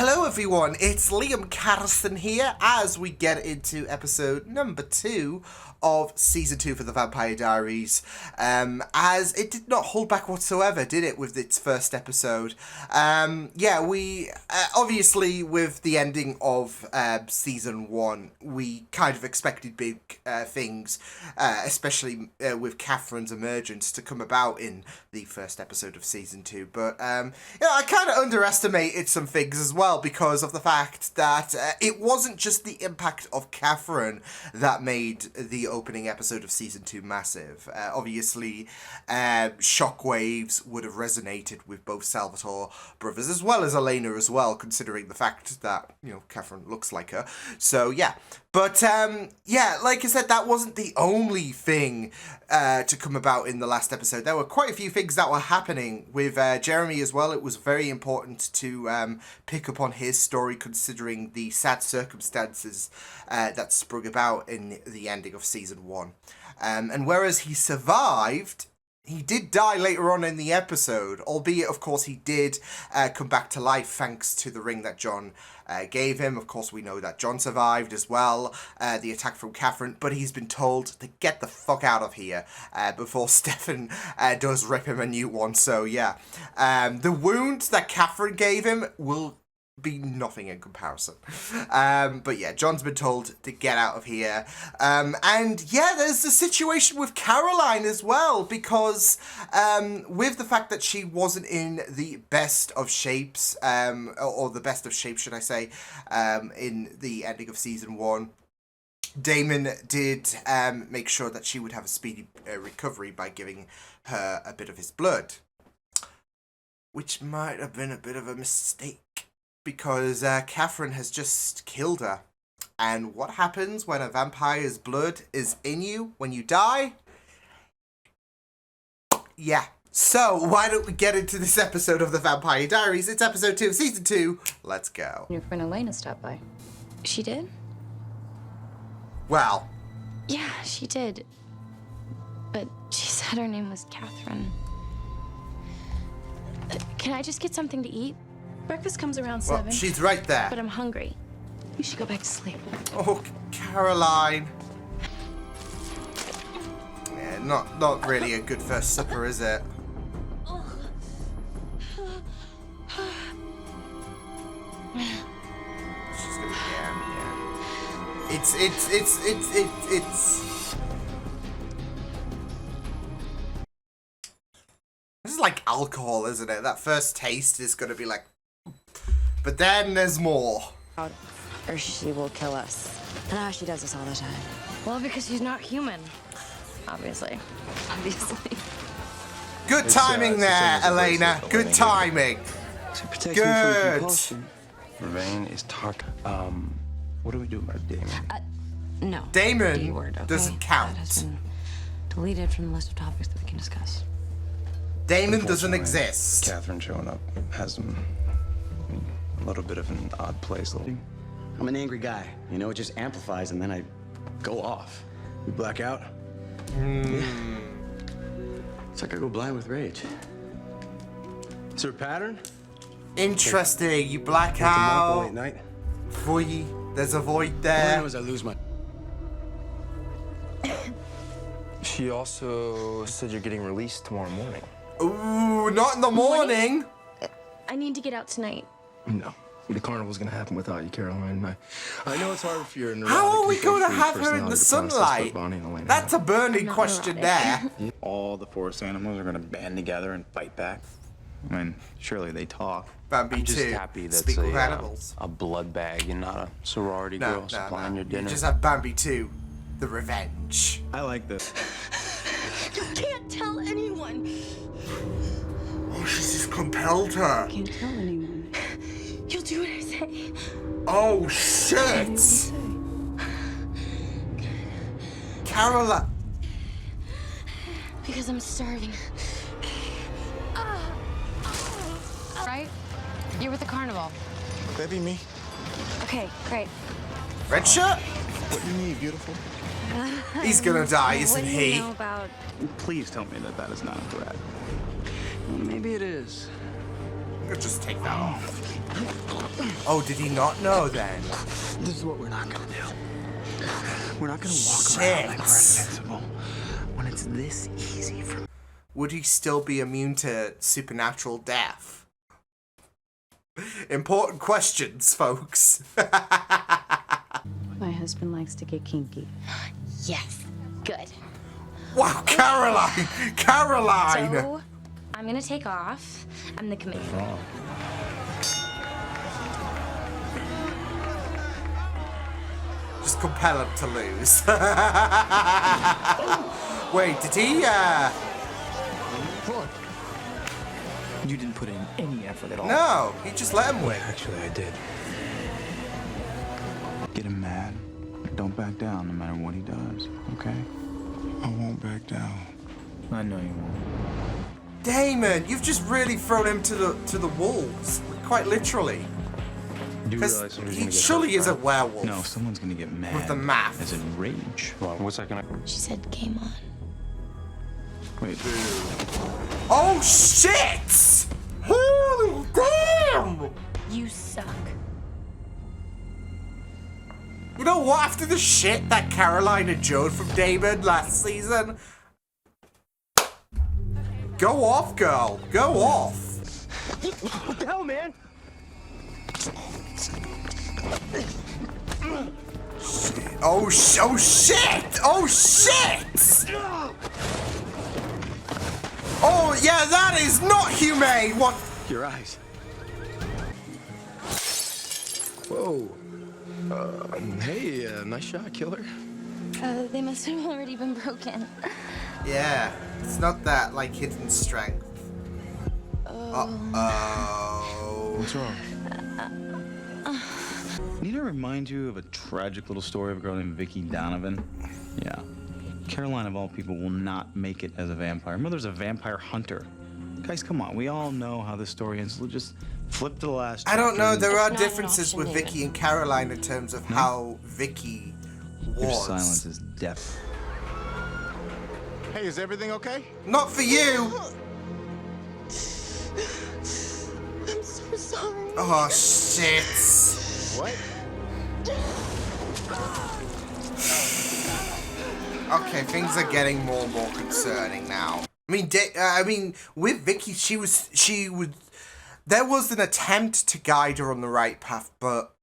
Hello everyone, it's Liam Carson here as we get into episode number 2 of Season 2 for the Vampire Diaries, as it did not hold back whatsoever, did it, with its first episode. We, obviously, with the ending of Season 1, we kind of expected big things, especially with Catherine's emergence to come about in the first episode of Season 2, but, I kind of underestimated some things as well because of the fact that it wasn't just the impact of Catherine that made the opening episode of Season 2 massive. Obviously, shockwaves would have resonated with both Salvatore brothers as well as Elena as well, considering the fact that, Catherine looks like her. So, yeah. But, like I said, that wasn't the only thing to come about in the last episode. There were quite a few things that were happening with Jeremy as well. It was very important to pick up on his story, considering the sad circumstances that sprung about in the ending of Season 1. And whereas he survived, he did die later on in the episode, albeit, of course, he did come back to life thanks to the ring that John gave him. Of course, we know that John survived as well, the attack from Catherine, but he's been told to get the fuck out of here before Stefan does rip him a new one. So, yeah, the wound that Catherine gave him will be nothing in comparison. But yeah, John's been told to get out of here. And yeah, there's the situation with Caroline as well, because with the fact that she wasn't in the best of shapes, or the best of shape, should I say, in the ending of Season 1, Damon did make sure that she would have a speedy recovery by giving her a bit of his blood, which might have been a bit of a mistake, because Catherine has just killed her. And what happens when a vampire's blood is in you when you die? Yeah. So, why don't we get into this episode of The Vampire Diaries? It's episode 2 of Season 2. Let's go. Your friend Elena stopped by. She did? Well. Yeah, she did. But she said her name was Catherine. Can I just get something to eat? Breakfast comes around 7. Well, she's right there. But I'm hungry. You should go back to sleep. Oh, Caroline. Yeah, not really a good first supper, is it? She's gonna, yeah. It's. This is like alcohol, isn't it? That first taste is gonna be like, but then there's more. Or she will kill us. I know how she does this all the time. Well, because she's not human. Obviously. Good timing there, Elena. Good timing. To protect me from compulsion. Rain is talk. What do we do about Damon? No. Damon D-word, okay? doesn't count. That has been deleted from the list of topics that we can discuss. Damon doesn't exist. Catherine showing up has him a little bit of an odd place. I'm an angry guy. It just amplifies and then I go off. You black out? Yeah. It's like I go blind with rage. Is there a pattern? Interesting. You black Like tomorrow out. late night? Void. There's a void All I there. know is I lose my... She also said you're getting released tomorrow morning. Ooh, not in the morning. I need to get out tonight. No. The carnival's gonna happen without you, Caroline. I know it's hard for your neurotic. How are we going to control-freak have her in the personality to process sunlight? what Bonnie and Elena That's a have. burning not question neurotic. there. All the forest animals are going to band together and fight back. I mean, surely they talk. Bambi I'm just 2. happy that's Speak with animals. a blood bag and not a sorority girl supplying your You dinner. just have Bambi 2. The Revenge. I like this. You can't tell anyone. Oh, she's just compelled her. Can't tell anyone. You'll do what I say. Oh, shit. Caroline. Because I'm starving. Right? You're with the carnival. That be me. Okay, great. Red shirt? What you need, beautiful? He's gonna die, What isn't do he? you know about... Please tell me that that is not a threat. Well, maybe it is. I'll just take that off. Oh, did he not know then? This is what we're not gonna do. We're not gonna walk around like we're invincible when it's this easy for me. Would he still be immune to supernatural death? Important questions, folks. My husband likes to get kinky. Yes. Good. Wow, Caroline! Caroline! So, I'm gonna take off. I'm the commander. Just compel him to lose. Wait, did he, Look. You didn't put in any effort at all. No, he just let him win. Actually, I did. Get him mad. Don't back down no matter what he does, okay? I won't back down. I know you won't. Damon, you've just really thrown him to the wolves. Quite literally. Do you Because realize somebody's he gonna get surely hurt, is a right? werewolf. No, someone's gonna get mad. With the math. As in rage. Well, what's that gonna... She said game on. Wait. Oh, shit! Holy damn! You suck. You know what? After the shit that Caroline endured from Damon last season, go off, girl. Go off. What the hell, man? Oh shit! Oh shit! Oh yeah, that is not humane. What? Your eyes. Whoa. Hey, nice shot, killer. They must have already been broken. Yeah, it's not that like hidden strength. Uh-oh. What's wrong? Need I remind you of a tragic little story of a girl named Vicky Donovan? Yeah. Caroline, of all people, will not make it as a vampire. Her mother's a vampire hunter. Guys, come on. We all know how this story ends. We'll just flip to the last I don't know. chapter. There are not an differences option, with David. Vicky and Caroline in terms of how Vicky Your was. silence is death. Hey, is everything okay? Not for you. I'm so sorry. Oh shit. What? Okay, things are getting more and more concerning now. I mean, with Vicky, she would. There was an attempt to guide her on the right path, but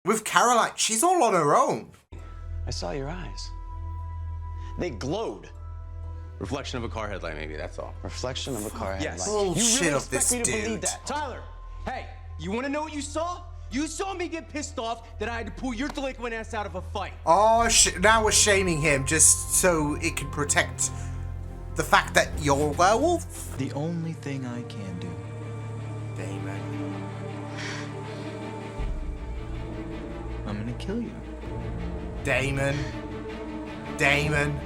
with Caroline, she's all on her own. I saw your eyes. They glowed. Reflection of a car headlight, maybe, that's all. Reflection of a car headlight. Yes. Bullshit of this me to believe dude. that? Tyler, hey, you want to know what you saw? You saw me get pissed off that I had to pull your delinquent ass out of a fight. Oh, now we're shaming him just so it can protect the fact that you're a werewolf? The only thing I can do. Damon. I'm gonna kill you. Damon. Damon.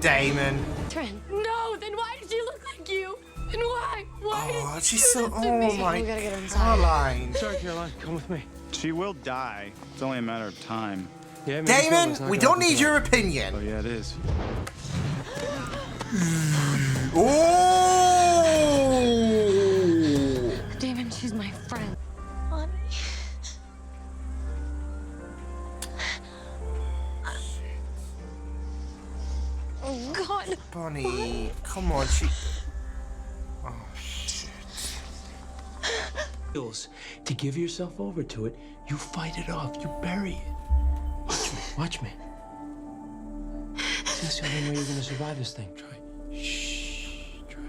Damon. Trent. No, then why did she look like you? And why? Why Oh, did she's you so. do this to Oh me? my. We gotta get her inside. Caroline. Sorry, Caroline, come with me. She will die. It's only a matter of time. Yeah, maybe so, but it's Damon, not we gonna don't happen need today. your opinion. Oh, yeah, it is. Oh! Damon, she's my friend. Honey. Oh, God. Bonnie, come on, she. Oh, To give yourself over to it, you fight it off, you bury it. Watch me. That's the only way you're gonna survive this thing. Try. Shh. Try.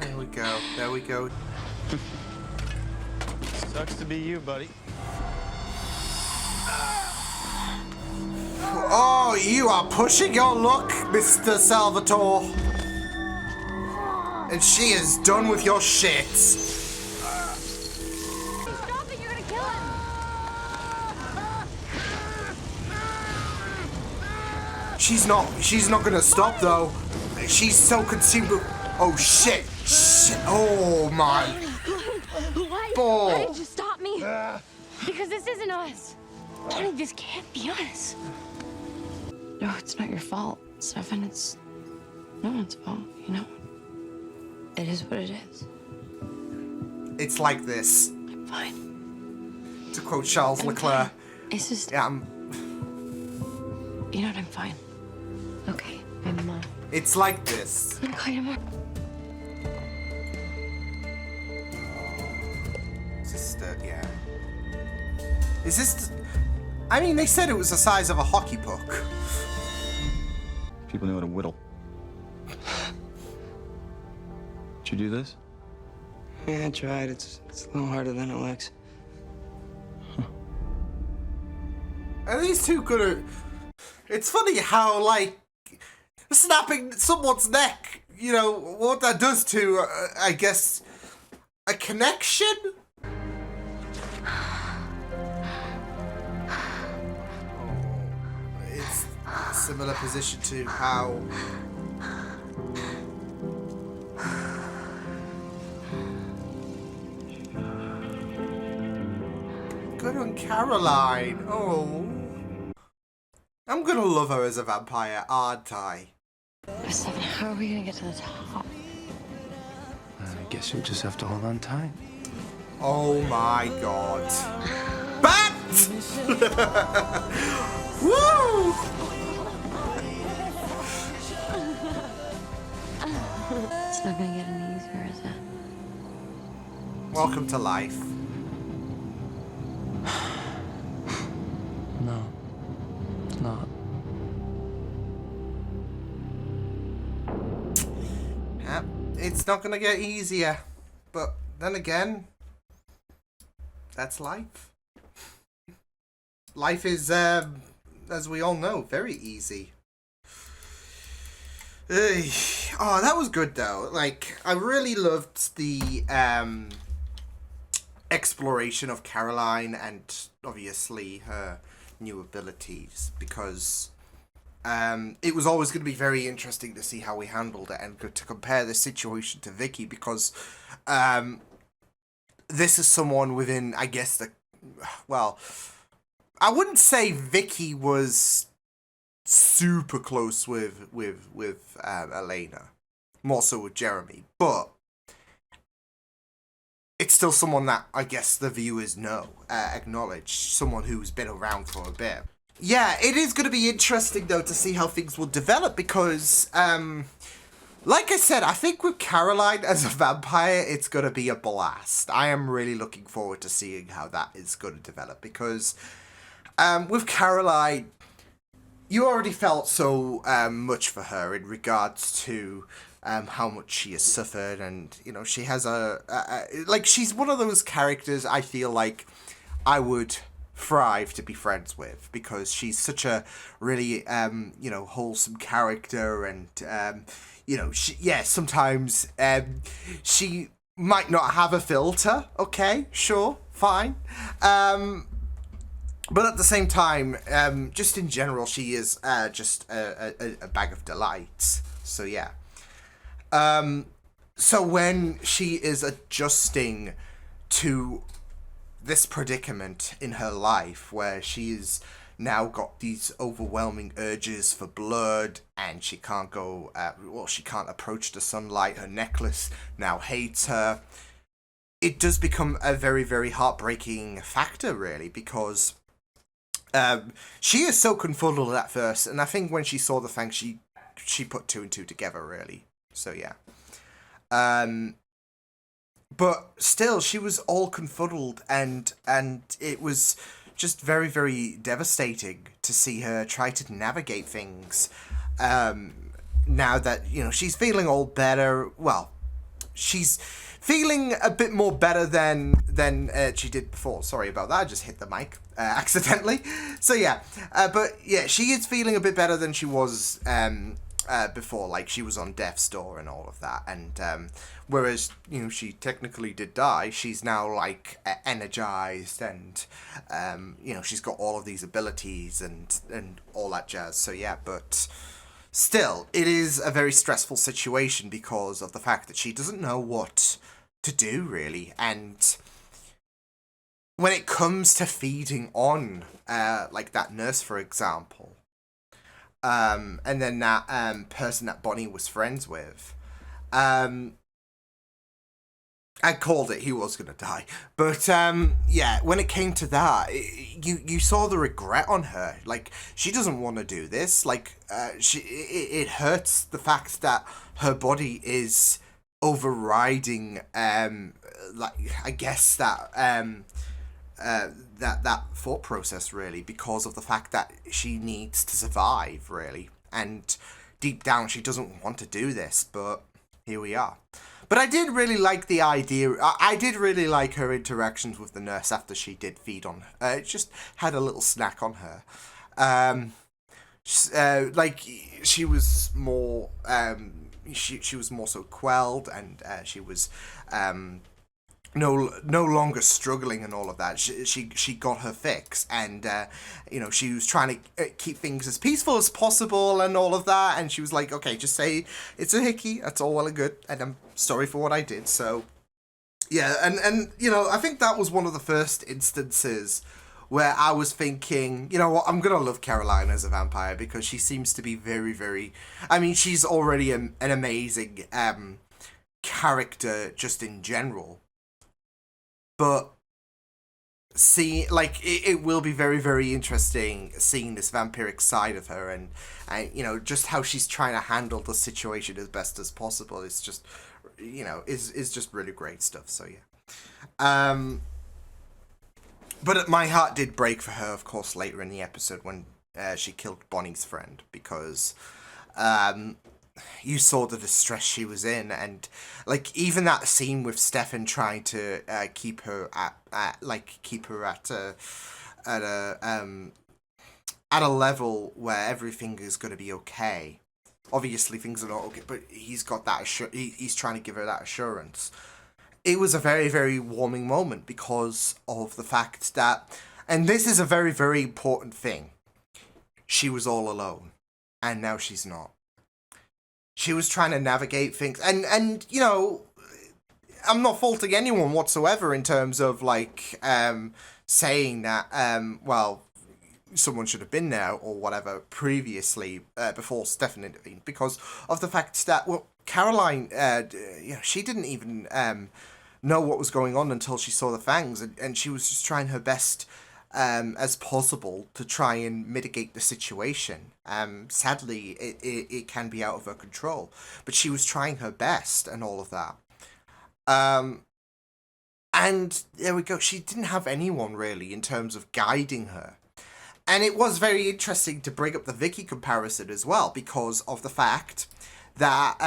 there we go. There we go. Sucks to be you, buddy. Oh, you are pushing your luck, Mr. Salvatore. And she is done with your shit. Stop it, you're gonna kill him. She's not gonna stop though. She's so consumed with. Oh shit. Shit. Oh my. Why did you stop me? Because this isn't us. Honey, this can't be us. No, it's not your fault, Stefan. It's no one's fault, you know? It is what it is. It's like this. I'm fine. To quote Charles I'm Leclerc. fine. It's just, Yeah, you know what, I'm fine. Okay, I'm, it's like this. I'm gonna call you tomorrow. Sister, yeah. Is this... I mean, they said it was the size of a hockey puck. People knew how to whittle. Did you do this? Yeah, I tried. It's a little harder than it looks. Are these two gonna... It's funny how, like, snapping someone's neck, you know, what that does to, I guess, a connection? It's a similar position to how... Good on Caroline. Oh. I'm gonna love her as a vampire, aren't I? Seven, how are we gonna get to the top? I guess you'll just have to hold on tight. Oh my god. Bat! Woo! It's not gonna get any easier, is it? Welcome to life. No, it's not. Yeah, it's not gonna get easier. But then again, that's life. Life is, as we all know, very easy. Ugh. Oh, that was good though. Like, I really loved the exploration of Caroline and obviously her new abilities, because it was always going to be very interesting to see how we handled it and to compare the situation to Vicky, because this is someone within, I guess, well, I wouldn't say Vicky was super close with Elena, more so with Jeremy, but it's still someone that I guess the viewers know, acknowledge, someone who's been around for a bit. Yeah, it is going to be interesting though to see how things will develop, because like I said, I think with Caroline as a vampire, it's going to be a blast. I am really looking forward to seeing how that is going to develop, because with Caroline, you already felt so much for her in regards to how much she has suffered, and you know, she has like, she's one of those characters I feel like I would thrive to be friends with, because she's such a really you know, wholesome character, and you know, sometimes she might not have a filter. Okay, sure, fine. But at the same time, just in general, she is just a bag of delights. So yeah. So when she is adjusting to this predicament in her life, where she's now got these overwhelming urges for blood, and she can't go, she can't approach the sunlight, her necklace now hates her, it does become a very, very heartbreaking factor, really, because she is so confuddled at first, and I think when she saw the thing, she put two and two together, really. So yeah. But still, she was all confuddled, and it was just very, very devastating to see her try to navigate things. Now that, you know, she's feeling all better. Well, she's feeling a bit more better than she did before. Sorry about that. I just hit the mic accidentally. So yeah, but yeah, she is feeling a bit better than she was before. Like, she was on death's door and all of that, and whereas, you know, she technically did die, she's now like energized, and you know, she's got all of these abilities and all that jazz. So yeah, but still, it is a very stressful situation because of the fact that she doesn't know what to do, really. And when it comes to feeding on like that nurse, for example, and then that person that Bonnie was friends with. I called it. He was gonna die, but yeah. When it came to that, you saw the regret on her. Like, she doesn't want to do this. Like, it hurts the fact that her body is overriding. Like, I guess that that thought process, really, because of the fact that she needs to survive, really, and deep down she doesn't want to do this, but here we are. But I did really like the idea. I did really like her interactions with the nurse after she did feed on her. Just had a little snack on her. Like, she was more. She was more so quelled, and she was no longer struggling and all of that. She got her fix, and you know, she was trying to keep things as peaceful as possible and all of that. And she was like, okay, just say it's a hickey. That's all well and good, and I'm sorry for what I did. So yeah, and you know, I think that was one of the first instances where I was thinking, you know what, I'm gonna love Caroline as a vampire, because she seems to be very, very. I mean, she's already an amazing character just in general. But it will be very, very interesting seeing this vampiric side of her, and you know, just how she's trying to handle the situation as best as possible. It's just, you know, is just really great stuff. So yeah. But my heart did break for her, of course, later in the episode when she killed Bonnie's friend, because you saw the distress she was in, and like, even that scene with Stefan trying to keep her at a level where everything is going to be okay. Obviously things are not okay, but he's got that he's trying to give her that assurance. It was a very, very warming moment because of the fact that, and this is a very, very important thing, she was all alone, and now she's not. She was trying to navigate things, and you know, I'm not faulting anyone whatsoever in terms of, like, saying that, well, someone should have been there or whatever previously, before Stefan intervened, because of the fact that, well, Caroline, you know, she didn't even know what was going on until she saw the fangs, and she was just trying her best as possible to try and mitigate the situation. Sadly, it can be out of her control, but she was trying her best and all of that. And there we go. She didn't have anyone really in terms of guiding her. And it was very interesting to bring up the Vicky comparison as well, because of the fact that,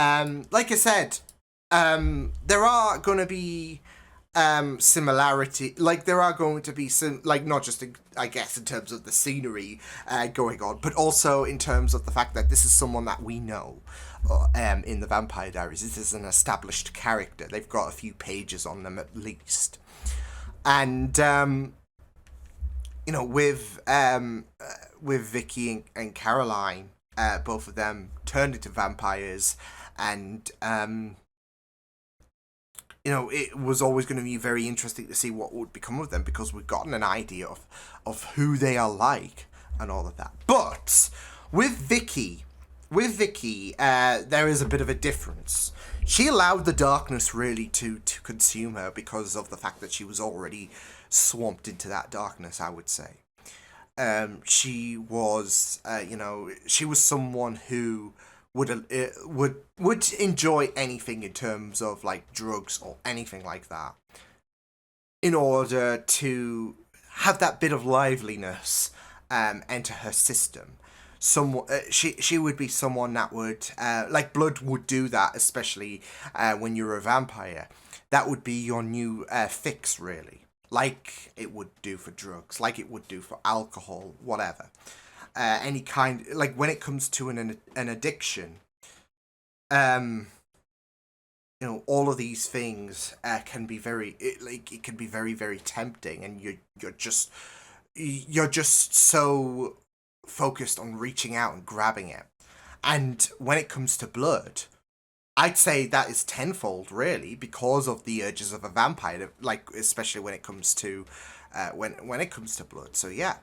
like I said, there are going to be similarity, like there are going to be some, like, not just I guess in terms of the scenery going on, but also in terms of the fact that this is someone that we know in the Vampire Diaries. This is an established character. They've got a few pages on them at least, and you know, with Vicky and Caroline, both of them turned into vampires, and you know, it was always going to be very interesting to see what would become of them, because we've gotten an idea of who they are like and all of that. But with Vicky, there is a bit of a difference. She allowed the darkness really to consume her because of the fact that she was already swamped into that darkness, I would say. She was, you know, she was someone who would enjoy anything in terms of, like, drugs or anything like that, in order to have that bit of liveliness enter her system. She would be someone that would, like, blood would do that, especially when you're a vampire. That would be your new fix, really, like it would do for drugs, like it would do for alcohol, whatever. Any kind, like, when it comes to an addiction, you know, all of these things can be it can be very, very tempting, and you're just so focused on reaching out and grabbing it. And when it comes to blood, I'd say that is tenfold, really, because of the urges of a vampire, like, especially when it comes to when it comes to blood. So yeah.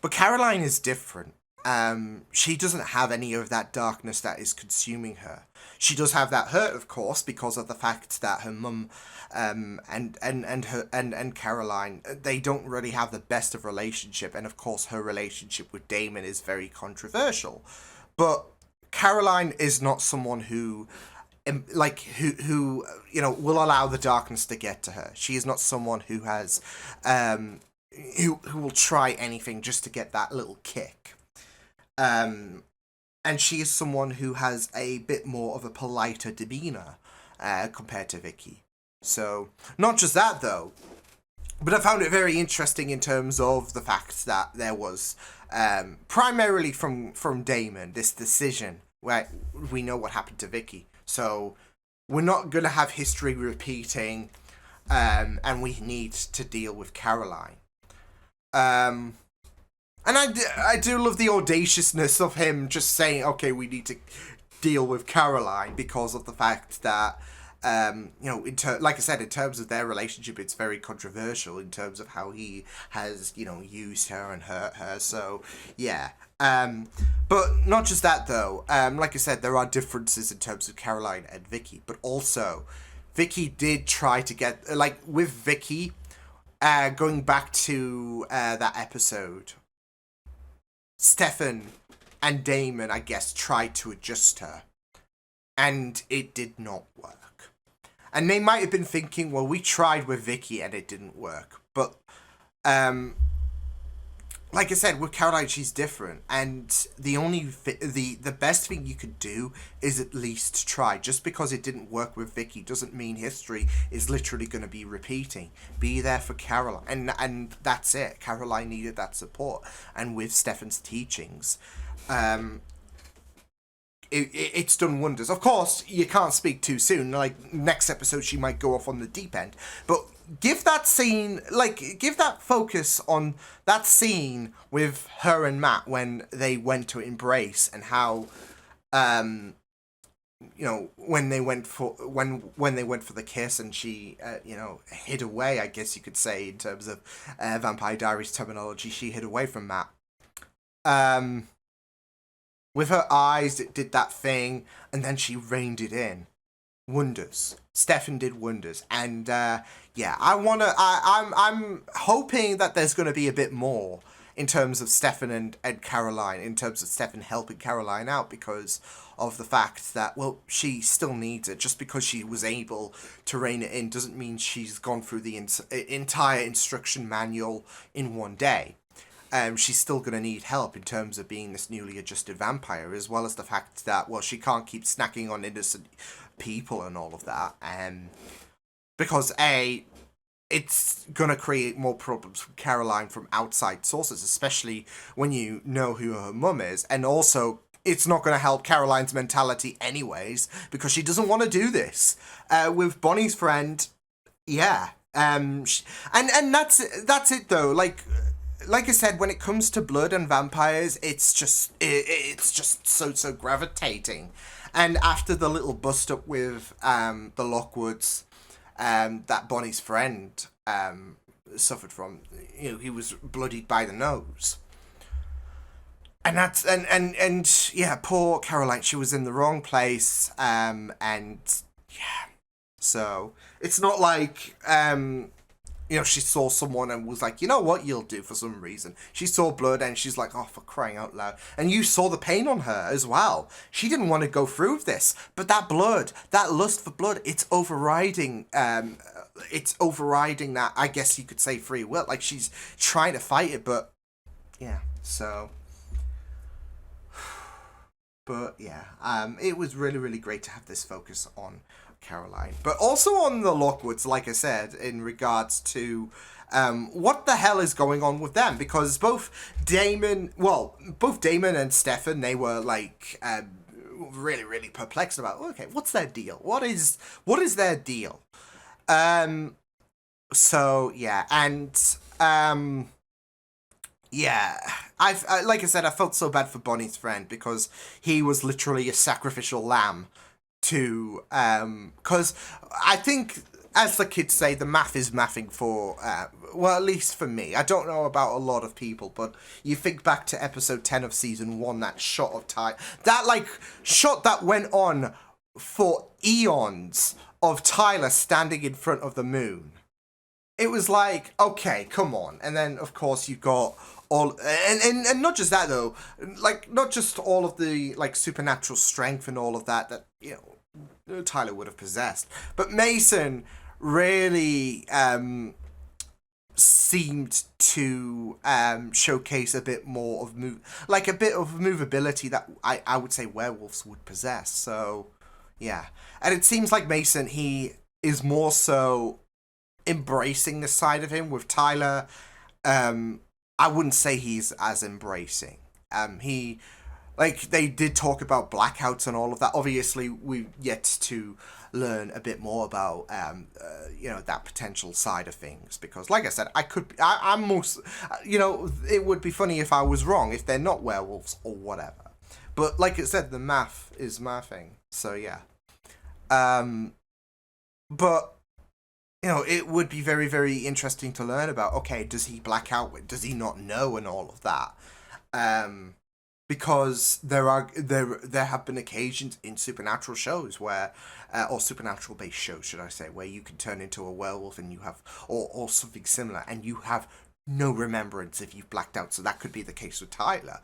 But Caroline is different. she doesn't have any of that darkness that is consuming her. She does have that hurt, of course, because of the fact that her mum and Caroline, they don't really have the best of relationship, and of course her relationship with Damon is very controversial. But Caroline is not someone who will allow the darkness to get to her. She is not someone who has who will try anything just to get that little kick. And she is someone who has a bit more of a politer demeanor compared to Vicky. So, not just that though, but I found it very interesting in terms of the fact that there was, primarily from Damon, this decision where we know what happened to Vicky. So, we're not going to have history repeating, and we need to deal with Caroline. And I do love the audaciousness of him just saying, okay, we need to deal with Caroline, because of the fact that, like I said, in terms of their relationship, it's very controversial in terms of how he has, used her and hurt her. So, yeah. But not just that, though. Like I said, there are differences in terms of Caroline and Vicky. But also, Vicky did try to get, with Vicky, going back to that episode, Stefan and Damon, I guess, tried to adjust her. And it did not work. And they might have been thinking, well, we tried with Vicky and it didn't work. But, like I said, with Caroline, she's different. And the best thing you could do is at least try. Just because it didn't work with Vicky doesn't mean history is literally going to be repeating. Be there for Caroline. And that's it. Caroline needed that support. And with Stefan's teachings, it's done wonders. Of course, you can't speak too soon. Like, next episode, she might go off on the deep end. But give that scene, give that focus on that scene with her and Matt when they went to embrace, and how, when they went for the kiss, and she, hid away, I guess you could say, in terms of Vampire Diaries terminology, she hid away from Matt. With her eyes, it did that thing, and then she reined it in. Wonders. Stefan did wonders, and I'm hoping that there's going to be a bit more in terms of Stefan and Caroline, in terms of Stefan helping Caroline out, because of the fact that, well, she still needs it. Just because she was able to rein it in doesn't mean she's gone through the entire instruction manual in one day. She's still going to need help in terms of being this newly adjusted vampire, as well as the fact that, well, she can't keep snacking on innocent people and all of that. Because, A, it's going to create more problems for Caroline from outside sources, especially when you know who her mum is. And also, it's not going to help Caroline's mentality anyways, because she doesn't want to do this. With Bonnie's friend, yeah. And that's it, though. Like I said, when it comes to blood and vampires, it's just so gravitating. And after the little bust up with the Lockwoods, that Bonnie's friend suffered from, he was bloodied by the nose. And that's and yeah, poor Caroline, she was in the wrong place, and yeah. So it's not like she saw someone and was like, you know what, you'll do, for some reason. She saw blood and she's like, oh, for crying out loud. And you saw the pain on her as well. She didn't want to go through this. But that blood, that lust for blood, it's overriding that, I guess you could say, free will. Like, she's trying to fight it, but yeah, so. But yeah, it was really, really great to have this focus on Caroline, but also on the Lockwoods, like I said, in regards to what the hell is going on with them, because both Damon and Stefan, they were like really, really perplexed about, okay, what's their deal? What is their deal? So yeah, and yeah, like I said, I felt so bad for Bonnie's friend, because he was literally a sacrificial lamb to, because I think as the kids say, the math is mathing for, well, at least for me. I don't know about a lot of people, but you think back to episode 10 of season 1, that shot of Tyler, that, like, shot that went on for eons of Tyler standing in front of the moon. It was like, okay, come on. And then, of course, you've got all, and not just that, though, like, not just all of the, like, supernatural strength and all of that, you know, Tyler would have possessed, but Mason really seemed to showcase a bit more of a bit of movability that I would say werewolves would possess. So yeah, and it seems like Mason, he is more so embracing this side of him. With Tyler, I wouldn't say he's as embracing. He, like, they did talk about blackouts and all of that. Obviously, we've yet to learn a bit more about, you know, that potential side of things. Because, like I said, I'm most, you know, it would be funny if I was wrong, if they're not werewolves or whatever. But, like I said, the math is mathing. So, yeah. But, you know, it would be very, very interesting to learn about, okay, does he black out? Does he not know? And all of that. Because there have been occasions in supernatural shows where, or supernatural based shows, should I say, where you can turn into a werewolf and you have, or something similar, and you have no remembrance if you've blacked out. So that could be the case with Tyler,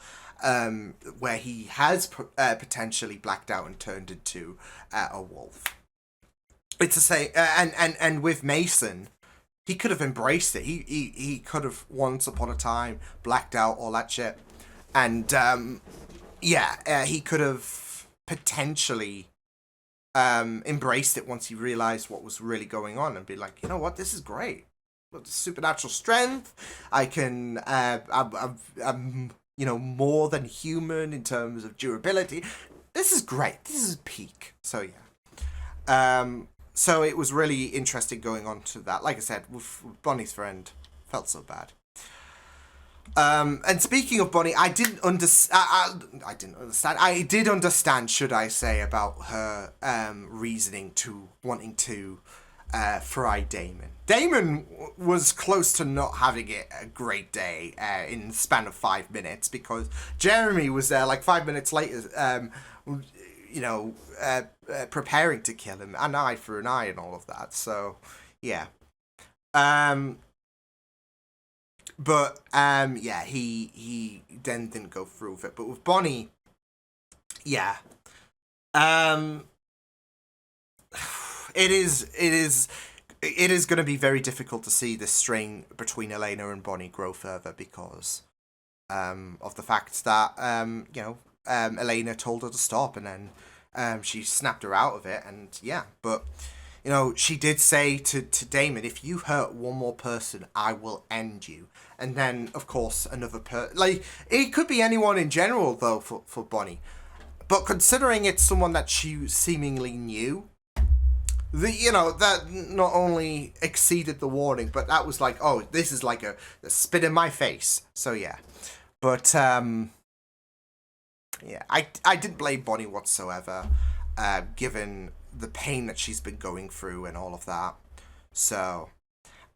where he has potentially blacked out and turned into a wolf. It's the same, and with Mason, he could have embraced it. He could have once upon a time blacked out, all that shit. And, he could have potentially embraced it once he realized what was really going on and be like, you know what, this is great. With supernatural strength, I can, I'm, you know, more than human in terms of durability. This is great. This is peak. So, yeah. So it was really interesting going on to that. Like I said, with Bonnie's friend, felt so bad. And speaking of Bonnie, I did understand, should I say, about her reasoning to wanting to fry Damon. Damon was close to not having a great day in the span of 5 minutes, because Jeremy was there like 5 minutes later, you know, preparing to kill him, an eye for an eye and all of that. So, yeah. But, yeah, he then didn't go through with it. But with Bonnie, yeah. It is going to be very difficult to see this strain between Elena and Bonnie grow further, because of the fact that, you know, Elena told her to stop, and then she snapped her out of it, and yeah. But, you know, she did say to Damon, if you hurt one more person, I will end you. And then, of course, another like, it could be anyone in general, though, for Bonnie. But considering it's someone that she seemingly knew, you know, that not only exceeded the warning, but that was like, oh, this is like a spit in my face. So, yeah. But, yeah, I didn't blame Bonnie whatsoever, given the pain that she's been going through and all of that. So,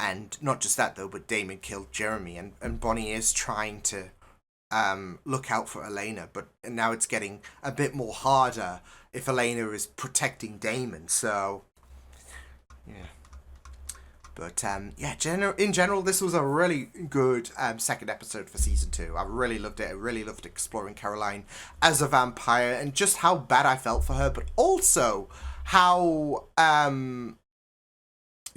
and not just that though, but Damon killed Jeremy, and Bonnie is trying to look out for Elena, but now it's getting a bit more harder if Elena is protecting Damon. So, yeah. But, yeah, in general, this was a really good second episode for Season 2. I really loved it. I really loved exploring Caroline as a vampire, and just how bad I felt for her, but also how,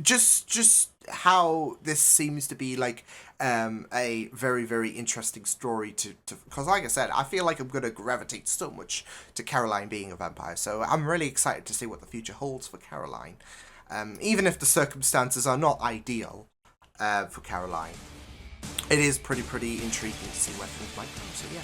just how this seems to be, like, a very, very interesting story to because, like I said, I feel like I'm going to gravitate so much to Caroline being a vampire, so I'm really excited to see what the future holds for Caroline. Even if the circumstances are not ideal for Caroline, it is pretty intriguing to see where things might come, so yeah.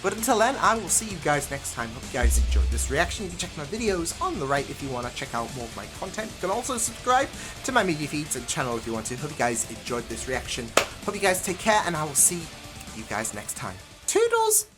But until then, I will see you guys next time. Hope you guys enjoyed this reaction. You can check my videos on the right if you want to check out more of my content. You can also subscribe to my media feeds and channel if you want to. Hope you guys enjoyed this reaction. Hope you guys take care, and I will see you guys next time. Toodles!